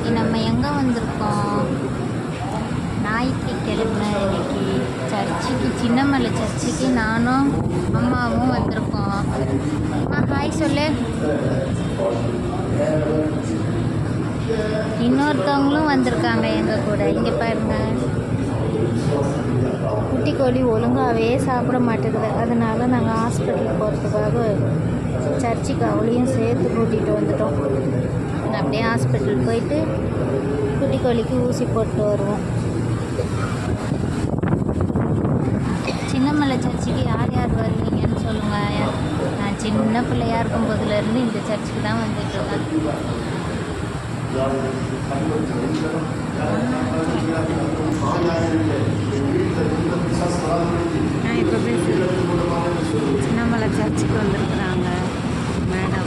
இன்றைக்கி நம்ம எங்கே வந்திருக்கோம்? ஞாயிற்றுக்கிழமை இன்னைக்கு சர்ச்சுக்கு, சின்னமலை சர்ச்சுக்கு நானும் அம்மாவும் வந்திருக்கோம். அம்மா ஹாய் சொல்லு. இன்னொருத்தவங்களும் வந்திருக்காங்க எங்கள் கூட. இங்கே பாருங்க, குட்டி கோழி ஒழுங்காகவே சாப்பிட மாட்டேங்குது. அதனால நாங்கள் ஹாஸ்பிட்டலுக்கு போகிறதுக்காக சர்ச்சுக்கு அவளையும் சேர்த்து கூட்டிகிட்டு வந்துட்டோம். அப்படியே ஹாஸ்பிட்டல் போயிட்டு குட்டி கோழிக்கு ஊசி போட்டு வருவோம். சின்னமலை சர்ச்சுக்கு யார் யார் வருவீங்கன்னு சொல்லுங்கள். நான் சின்ன பிள்ளையாக இருக்கும் போதுலேருந்து இந்த சர்ச்சுக்கு தான் வந்துட்டுருக்கேன். இப்போ சின்னமலை சர்ச்சுக்கு வந்துருக்குறாங்க மேடம்.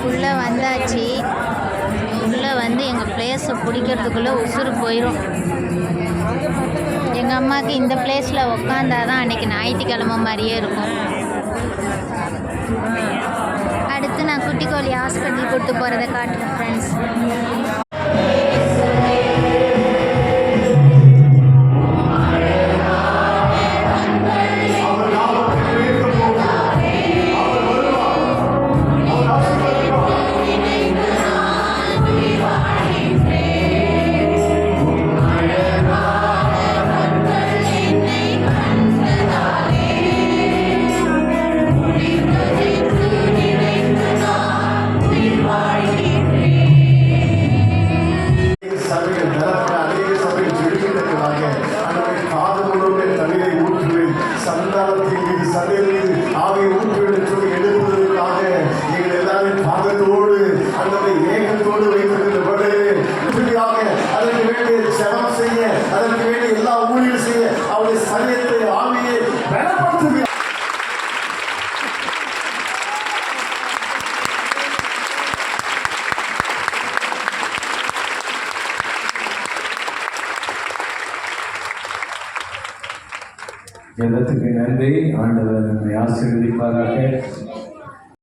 உள்ளே வந்தாச்சு. உள்ளே வந்து எங்கள் பிளேஸை பிடிக்கிறதுக்குள்ளே உசுறு போயிடும். எங்கள் அம்மாவுக்கு இந்த பிளேஸில் உக்காந்தாதான் அன்றைக்கி ஞாயிற்றுக்கிழமை மாதிரியே இருக்கும். அடுத்து நான் குட்டி கோழி ஹாஸ்பிட்டல் கூப்பிட்டு போகிறத காட்டுறேன் ஃப்ரெண்ட்ஸ். ஜெபத்துக்கு நன்றி. ஆண்டவர் நம்மை ஆசீர்வதிப்பாராக.